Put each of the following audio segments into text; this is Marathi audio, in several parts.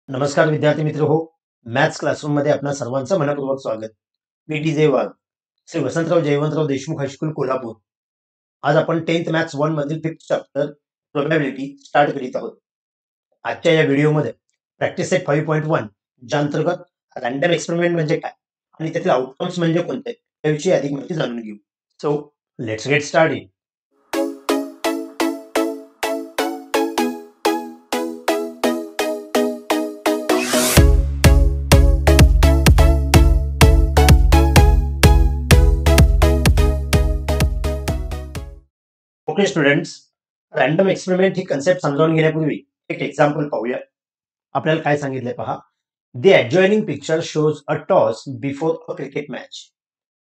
नमस्कार विद्यार्थी मित्र हो. मॅथ्स क्लासरूम मध्ये आपणा सर्वांचं मनपूर्वक स्वागत. मी डी जे वाघ, श्री वसंतराव जयवंतराव देशमुख हायस्कूल कोल्हापूर. आज आपण 10th मॅथ्स 1 मधील 5th चॅप्टर प्रोबॅबिलिटी स्टार्ट करीत आहोत. आजच्या या व्हिडिओमध्ये प्रॅक्टिस सेट 5.1 ज्या अंतर्गत रँडम एक्सपेरिमेंट म्हणजे काय आणि त्याचे आउटकम्स म्हणजे कोणते याविषयी अधिक माहिती जाणून घेऊ. So let's get started. Okay students, random experiment ही कन्सेप्ट समजावून घेण्यापूर्वी एक एक्झाम्पल पाहूया. आपल्याला काय सांगितलंय पहा. The adjoining picture shows a toss before a cricket match.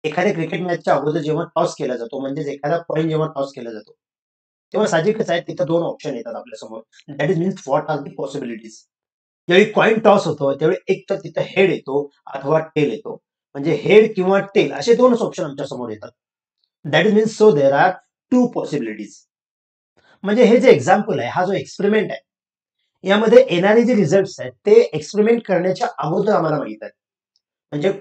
एखाद्या क्रिकेट मॅचच्या अगोदर जेव्हा टॉस केला जातो, म्हणजेच एखादा पॉईंट जेव्हा टॉस केला जातो, तेव्हा साहजिकच आहे तिथं दोन ऑप्शन येतात आपल्या समोर. That is means what are the possibilities. ज्यावेळी कॉईन टॉस होतो त्यावेळी एक तर तिथं हेड येतो अथवा टेल येतो. म्हणजे हेड किंवा टेल असे दोनच ऑप्शन आमच्या समोर येतात. That is means so there are to possibilities. म्हणजे हे जे एक्झाम्पल आहे, हा जो एक्सपेरिमेंट आहे, यामध्ये येणारे जे रिझल्ट आहेत ते एक्सपेरिमेंट करण्याच्या अगोदर आम्हाला माहित आहे. म्हणजे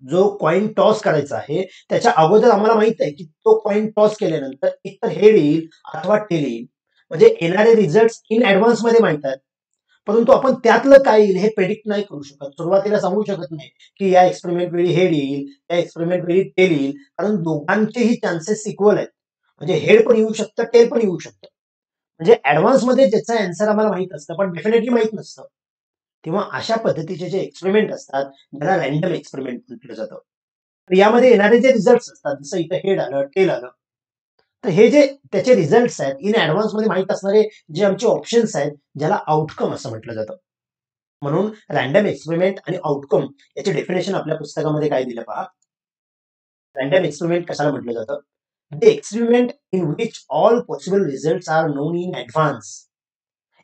जो कॉईन टॉस करायचा आहे त्याच्या अगोदर आम्हाला माहित आहे की तो कॉईन टॉस केल्यानंतर एकतर हेड येईल अथवा टेल येईल. म्हणजे येणारे रिझल्ट इन ऍडव्हान्स मध्ये माहित आहेत, परंतु आपण त्यातलं काय येईल हे प्रेडिक्ट नाही करू शकत. सुरुवातीला सांगू शकत नाही की या एक्सपेरिमेंट वेळी हेड येईल, या एक्सपेरिमेंट वेळी टेल येईल, कारण दोघांचेही चान्सेस इक्वल आहेत. म्हणजे हेड पण येऊ शकतं, टेल पण येऊ शकतं. म्हणजे ऍडव्हान्स मध्ये ज्याचा आन्सर आम्हाला माहित असतं पण डेफिनेटली माहित नसतं, तेव्हा अशा पद्धतीचे जे एक्सपेरिमेंट असतात त्याला रॅन्डम एक्सपेरिमेंट म्हटलं जातं. तर यामध्ये येणारे जे रिझल्ट असतात, जसं इथं हेड आलं, टेल आलं, तर हे जे त्याचे रिझल्ट आहेत इन ऍडव्हान्स मध्ये माहित असणारे जे आमचे ऑप्शन्स आहेत, ज्याला आउटकम असं म्हटलं जातं. म्हणून रॅन्डम एक्सपेरिमेंट आणि आउटकम याचे डेफिनेशन आपल्या पुस्तकामध्ये काय दिलं पहा. रॅन्डम एक्सपेरिमेंट कशाला म्हटलं जातं? The experiment in which all possible result are known in advance.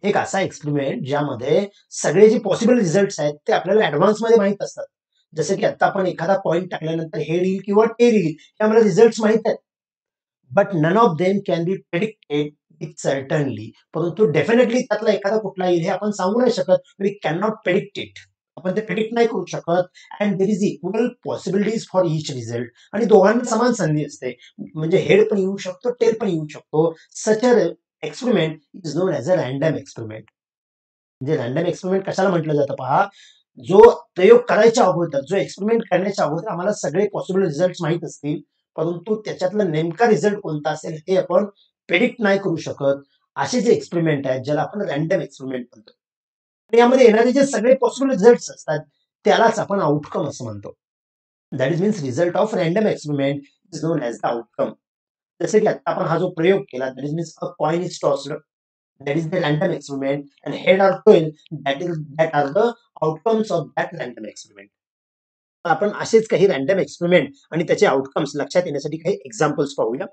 एक असा एक्सपेरिमेंट ज्यामध्ये सगळे जे पॉसिबल रिझल्ट आहेत ते आपल्याला ऍडव्हान्स मध्ये माहित असतात. जसं की आता आपण एखादा पॉईंट टाकल्यानंतर हेड येईल किंवा टेल येईल हे आम्हाला रिझल्ट माहित आहेत. But none of them can be predicted with certainly. परंतु डेफिनेटली त्यातला एखादा कुठला येईल हे आपण सांगू नाही शकत. We can not predict it. आपण ते प्रेडिक्ट नाही करू शकत. And there is equal possibilities for each result. आणि दोघांना समान संधी असते. म्हणजे हेड पण येऊ शकतो, टेल पण येऊ शकतो. Such a experiment is known as a random experiment. म्हणजे रॅन्डम एक्सपेरिमेंट कशाला म्हटलं जातं पहा. जो प्रयोग करायच्या अगोदर, जो एक्सपेरिमेंट करण्याच्या अगोदर आम्हाला सगळे पॉसिबल रिझल्ट माहित असतील, परंतु त्याच्यातला नेमका रिझल्ट कोणता असेल हे आपण प्रेडिक्ट नाही करू शकत. असे जे एक्सपेरिमेंट आहेत ज्याला आपण रॅन्डम एक्सपेरिमेंट म्हणतो. यामध्ये येणारे जे सगळे पॉसिबल रिझल्ट असतात त्यालाच आपण आउटकम असं म्हणतो. That is means result of random experiment is known as the outcome. जसे की आता आपण हा जो प्रयोग केला, that is means a coin is tossed, that is the random experiment, and head or tail, that are the outcomes of that random experiment. आपण असेच काही रॅन्डम एक्सपेरिमेंट आणि त्याचे आउटकम्स लक्षात येण्यासाठी काही एक्झाम्पल्स पाहूया.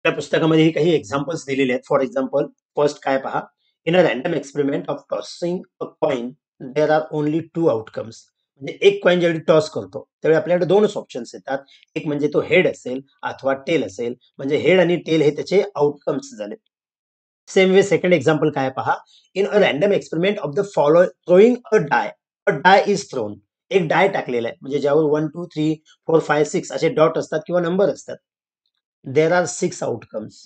त्या पुस्तकामध्ये काही एक्झाम्पल्स दिलेले आहेत. फॉर एक्झाम्पल, फर्स्ट काय पहा. In a random experiment of tossing a coin there are only two outcomes. म्हणजे एक कॉइन ज्यावेळी टॉस करतो त्यावेळी आपल्याकडे दोनच ऑप्शन्स येतात. एक म्हणजे तो हेड असेल अथवा टेल असेल. म्हणजे हेड आणि टेल हे त्याचे आउटकम्स झाले. सेम वे सेकंड एक्झाम्पल काय पहा. In a random experiment of the follow throwing a die is thrown. एक डाय टाकलेला आहे, म्हणजे ज्यावर 1 2 3 4 5 6 असे डॉट असतात किंवा नंबर असतात. There are 6 outcomes.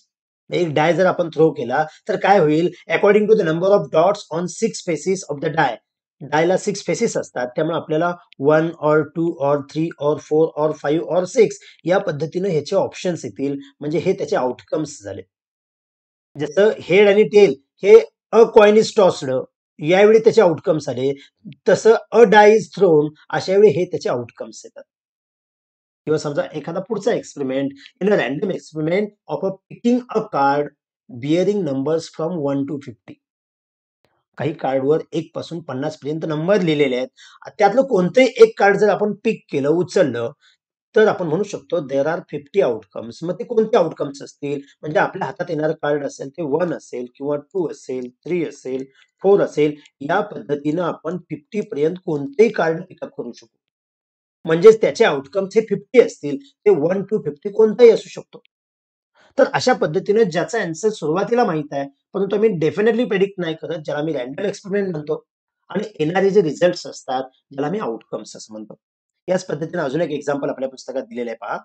एक डाय जर आपण थ्रो केला तर काय होईल, according to the number of dots on 6 faces of the die. डायला 6 फेसेस असतात, त्यामुळे आपल्याला 1 और 2 और 3 और 4 और 5 और 6 या पद्धतीने ह्याचे ऑप्शन्स येतील. म्हणजे हे त्याचे आउटकम्स झाले. जसं हेड आणि टेल हे अ कॉइन इज टॉस्ड यावेळी त्याचे आउटकम्स आले, तसं अ डाय इज थ्रोन अशा वेळी हे त्याचे आउटकम्स येतात. किंवा समजा एखादा पुढचा experiment. In a random experiment of a picking a card bearing numbers from 1 to 50. काही कार्डवर 1 पासून 50 पर्यंत नंबर लिहिलेले आहेत. त्यातलं कोणतंही एक कार्ड जर आपण पिक केलं, उचललं, तर आपण म्हणू शकतो देर आर 50 आउटकम्स. मग ते कोणते आउटकम्स असतील, म्हणजे आपल्या हातात येणारं कार्ड असेल ते 1 असेल किंवा 2 असेल, 3 असेल, 4 असेल. या पद्धतीनं आपण 50 पर्यंत कोणतेही कार्ड पिकअप करू शकतो. म्हणजेच त्याचे आउटकम्स हे 50 असतील. ते 1 to 50 कोणताही असू शकतो. तर अशा पद्धतीने ज्याचा आन्सर सुरुवातीला माहित आहे, परंतु आम्ही डेफिनेटली प्रेडिक्ट नाही करत, ज्याला मी रॅन्डम एक्सपेरिमेंट म्हणतो. आणि येणारे जे रिझल्ट्स असतात ज्याला मी आउटकम्स असं म्हणतो. याच पद्धतीने अजून एक एक्झाम्पल आपल्या पुस्तकात दिलेलं आहे पहा.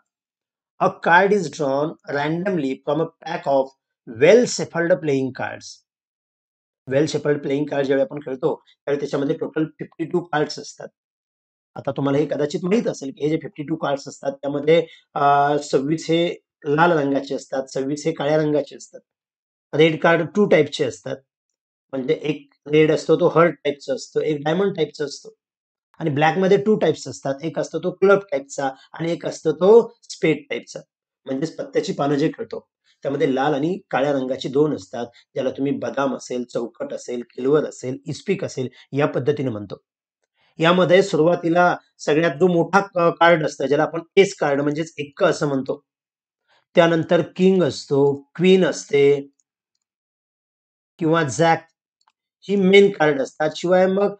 A card is drawn randomly from a pack of well shuffled playing cards. Well shuffled playing card ज्यावेळी आपण खेळतो त्यावेळी त्याच्यामध्ये टोटल 52 कार्ड्स असतात. आता तुम्हाला हे कदाचित माहित असेल की हे जे 52 कार्ड्स असतात त्यामध्ये 26 हे लाल रंगाचे असतात, 26 हे काळ्या रंगाचे असतात. रेड कार्ड 2 टाइपचे असतात. म्हणजे एक रेड असतो तो हर्ट टाइपचा असतो, एक डायमंड टाइपचा असतो. आणि ब्लॅकमध्ये 2 टाइप्स असतात. एक असतो तो क्लब टाइपचा आणि एक असतो तो स्पेड टाइपचा. म्हणजेच पत्त्याची पानं जे खेळतो त्यामध्ये लाल आणि काळ्या रंगाची 2 असतात. ज्याला तुम्ही बदाम असेल, चौकट असेल, किलवर असेल, इस्पिक असेल या पद्धतीने म्हणतो. यामध्ये सुरुवातीला सगळ्यात जो मोठा कार्ड असतं ज्याला आपण एस कार्ड म्हणजेच एक्क असं म्हणतो. त्यानंतर किंग असतो, क्वीन असते किंवा जॅक ही मेन कार्ड असतात. शिवाय मग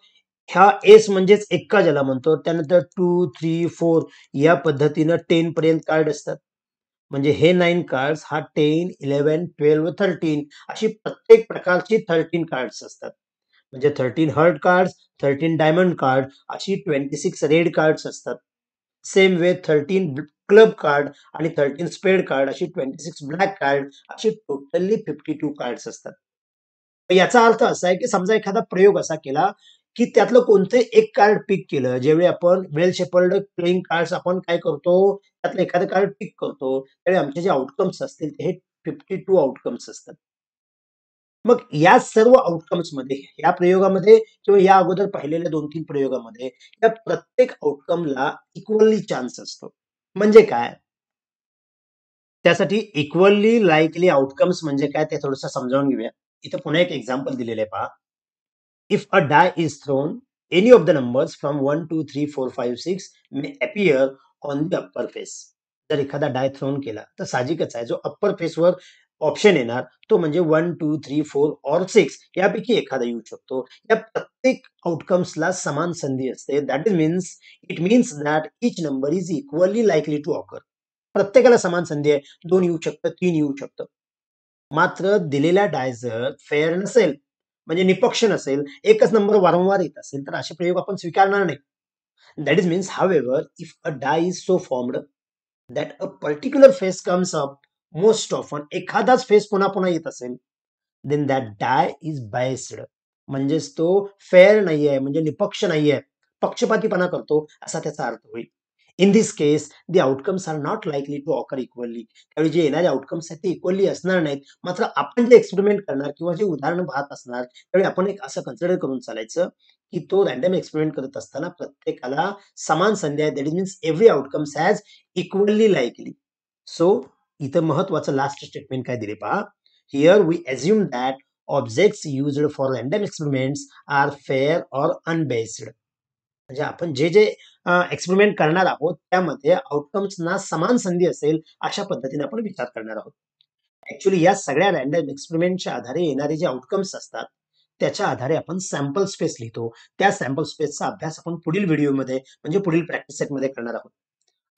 ह्या एस म्हणजेच एक्का ज्याला म्हणतो त्यानंतर 2, 3, 4 या पद्धतीनं 10 पर्यंत कार्ड असतात. म्हणजे हे 9 कार्ड्स हा 10, 11, 12, 13 अशी प्रत्येक प्रकारची 13 कार्ड्स असतात. म्हणजे 13 हर्ट कार्ड्स, 13 डायमंड कार्ड अशी 26 रेड कार्ड्स असतात. सेम वे 13 क्लब कार्ड आणि 13 स्पेड कार्ड अशी 26 ब्लॅक कार्ड अशी टोटली 52 कार्ड्स असतात. याचा अर्थ असा आहे की समजा एखादा प्रयोग असा केला की त्यातलं कोणतं एक कार्ड पिक केलं. ज्यावेळी आपण वेल शेफल्ड प्लेइंग कार्ड्स आपण काय करतो, त्यातलं एखादं कार्ड पिक करतो, त्यावेळी आमचे जे आउटकम्स असतील ते हे 52 आउटकम्स असतात. मग या सर्व आउटकम्स मध्ये या प्रयोगामध्ये किंवा या अगोदर पाहिलेल्या 2-3 प्रयोगामध्ये या प्रत्येक आउटकमला इक्वली चान्स असतो. म्हणजे काय? त्यासाठी इक्वली लाईकली आउटकम्स म्हणजे काय ते थोडंसं समजावून घेऊया. इथं पुन्हा एक एक्झाम्पल दिलेलं आहे पहा. If a die is thrown, any of the numbers from 1, 2, 3, 4, 5, 6 may appear on the upper face. जर एखादा डाय थ्रोन केला तर साहजिकच आहे जो अप्पर फेसवर ऑप्शन येणार तो म्हणजे 1, 2, 3, 4 और 6 यापैकी एखादा येऊ शकतो. या प्रत्येक आउटकम्सला समान संधी असते. That means that each number is equally likely to occur. प्रत्येकाला समान संधी आहे. 2 येऊ शकतं, 3 येऊ शकतं. मात्र दिलेला डाय जर फेअर नसेल म्हणजे निपक्ष नसेल, एकच नंबर वारंवार येत असेल तर असे प्रयोग आपण स्वीकारणार नाही. That means however if a die is so formed that a particular face comes up most often, एखादाच फेस पुन्हा पुन्हा येत असेल, then that die is biased. म्हणजेच तो फेअर नाहीये म्हणजे निपक्ष नाहीये, पक्षपातीपणा करतो असा त्याचा अर्थ होईल. In this case the outcomes are not likely to occur equally. त्यावेळी जे येणारे आउटकम्स आहेत ते इक्वली असणार नाहीत. मात्र आपण जे एक्सपेरिमेंट करणार किंवा जे उदाहरण पाहत असणार त्यावेळी आपण एक असं कन्सिडर करून चालायचं की तो रॅन्डम एक्सपेरिमेंट करत असताना प्रत्येकाला समान संधी आहे. That means every outcomes has equally likely. So इथं महत्वाचं लास्ट स्टेटमेंट काय दिले पहा. Here we assume that objects used for random experiments are fair और अनबेस्ड. म्हणजे आपण जे जे एक्सपेरिमेंट करणार आहोत त्यामध्ये आउटकम्सना समान संधी असेल अशा पद्धतीने आपण विचार करणार आहोत. ऍक्च्युली या सगळ्या रॅन्डम एक्सपेरिमेंटच्या आधारे येणारे जे आउटकम्स असतात त्याच्या आधारे आपण सॅम्पल स्पेस लिहितो. त्या सॅम्पल स्पेसचा अभ्यास आपण पुढील व्हिडिओमध्ये म्हणजे पुढील प्रॅक्टिस सेटमध्ये करणार आहोत.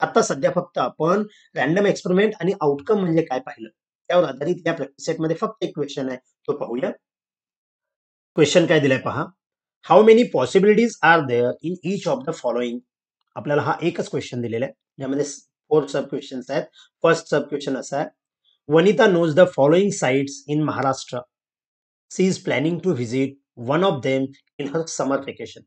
आता सध्या फक्त आपण रॅन्डम एक्सपेरिमेंट आणि आउटकम म्हणजे काय पाहिलं. त्यावर आधारित या प्रॅक्टिस सेटमध्ये फक्त एक क्वेश्चन आहे तो पाहूया. क्वेश्चन काय दिलाय पहा. How many possibilities are there in each of the following. आपल्याला हा एकच क्वेश्चन दिलेला आहे यामध्ये 4 सब क्वेश्चन्स आहेत. फर्स्ट सब क्वेश्चन असा आहे. Vanita knows the following sites in Maharashtra. She is planning to visit one of them in her summer vacation.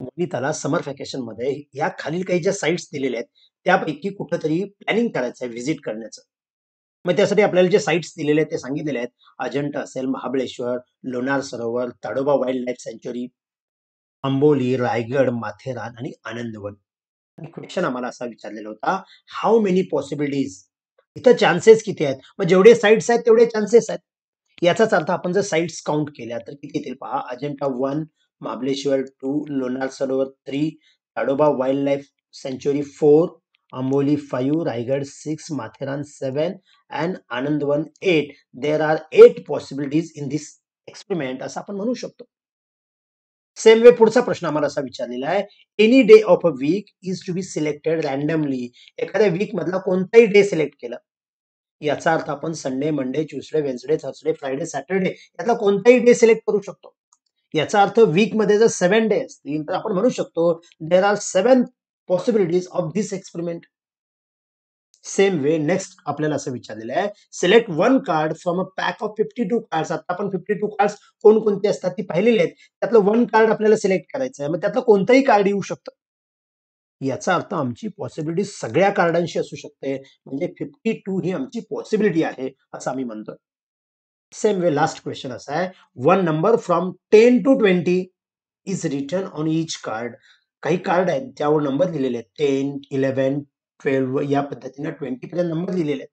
वनिताला समर व्हॅकेशन मध्ये या खालील काही ज्या साइट्स दिलेल्या आहेत त्यापैकी कुठंतरी प्लॅनिंग करायचं आहे व्हिजिट करण्याचं. मग त्यासाठी आपल्याला जे साइट्स दिलेले आहेत ते सांगितलेले आहेत. अजंठा असेल, महाबळेश्वर, लोणार सरोवर, ताडोबा वाईल्ड लाईफ सँच्युरी, अंबोली, रायगड, माथेरान आणि आनंदवन. आणि क्वेश्चन आम्हाला असा विचारलेला होता, हाऊ मेनी पॉसिबिलिटीज. इथं चान्सेस किती आहेत. मग जेवढे साइट्स आहेत तेवढे चान्सेस आहेत. याचाच अर्थ आपण जर साइट्स काउंट केल्या तर किती येतील पहा. अजंठा 1, महाबळेश्वर 2, लोणार सरोवर 3, ताडोबा वाईल्ड लाईफ सँच्युरी 4, Amboli 5, Raigad 6, Matheran 7 and Anandwan 8. There are 8 possibilities in this experiment असं आपण म्हणू शकतो. सेम वे पुढचा प्रश्न आम्हाला असा विचारलेला आहे. Any day of a week is to be selected randomly. एखाद्या वीक मधला कोणताही डे सिलेक्ट केला. याचा अर्थ आपण Sunday, Monday, Tuesday, Wednesday, Thursday, Friday, Saturday यातला कोणताही डे सिलेक्ट करू शकतो. याचा अर्थ वीक मध्ये जर 7 डे असतील तर आपण म्हणू शकतो there are 7 possibilities of this experiment. Same way next आपल्याला असं विचारलेलं आहे, select one card from a pack of 52 cards. आता आपण 52 कार्ड्स कोणकोणते असतात ती पाहिलेली आहेत, त्यातलं वन कार्ड आपल्याला सिलेक्ट करायचं आहे. मग त्यातलं कोणतंही कार्ड येऊ शकतं. याचा अर्थ आमची पॉसिबिलिटी सगळ्या कार्डांशी असू शकते, म्हणजे 52 ही आमची पॉसिबिलिटी आहे असं आम्ही म्हणतो. सेम वे लास्ट क्वेश्चन असा आहे, one number from 10 to 20 is written on each card. काही कार्ड आहेत ज्यावर नंबर लिहिलेले आहेत, 10, 11, 12 या पद्धतीने 20 पर्यंत नंबर लिहिलेले आहेत.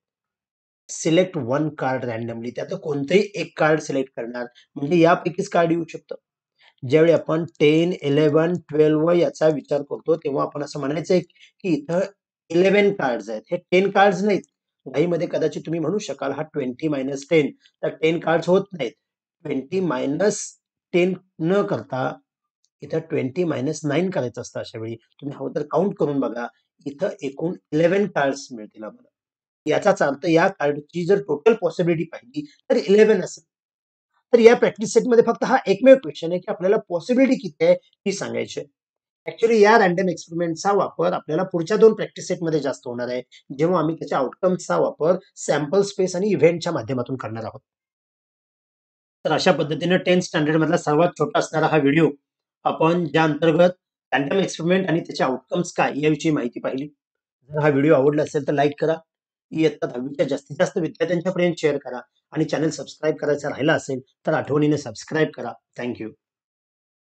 सिलेक्ट वन कार्ड रॅन्डमली, त्यातलं कोणतंही एक कार्ड सिलेक्ट करणार, म्हणजे यापैकीच कार्ड येऊ शकतं. ज्यावेळी आपण 10, 11, 12 याचा विचार करतो तेव्हा आपण असं म्हणायचंय की इथं 11 कार्ड्स आहेत, हे 10 कार्ड्स नाहीत. घाईमध्ये कदाचित तुम्ही म्हणू शकाल हा 20 मायनस 10, तर 10 कार्ड्स होत नाहीत. 20 मायनस 10 न करता इथं 20 मायनस 9 करायचं असतं. अशा वेळी तुम्ही हवं तर काउंट करून बघा, इथं एकूण 11 कार्ड्स मिळतील आम्हाला. याचाच अर्थ या कार्डची जर टोटल पॉसिबिलिटी पाहिली तर 11 असेल. तर या प्रॅक्टिस सेटमध्ये फक्त हा एकमेव क्वेश्चन आहे की आपल्याला पॉसिबिलिटी किती आहे ही सांगायची आहे. ऍक्च्युली या रॅन्डम एक्सपेरिमेंटचा वापर आपल्याला पुढच्या 2 प्रॅक्टिस सेटमध्ये जास्त होणार आहे, जेव्हा आम्ही त्याच्या आउटकम्सचा वापर सॅम्पल स्पेस आणि इव्हेंटच्या माध्यमातून करणार आहोत. तर अशा पद्धतीने 10th स्टँडर्ड मधला सर्वात छोटा असणारा हा व्हिडिओ आपण ज्या अंतर्गत रॅन्डम एक्सपेरिमेंट आणि त्याचे आउटकम्स काय याविषयी माहिती पाहिली. जर हा व्हिडिओ आवडला असेल तर लाईक करा, इयत्ता 10वीच्या जास्तीत जास्त विद्यार्थ्यांच्यापर्यंत शेअर करा आणि चॅनल सबस्क्राईब करायचा राहिला असेल तर आठवणीने सबस्क्राईब करा. थँक्यू.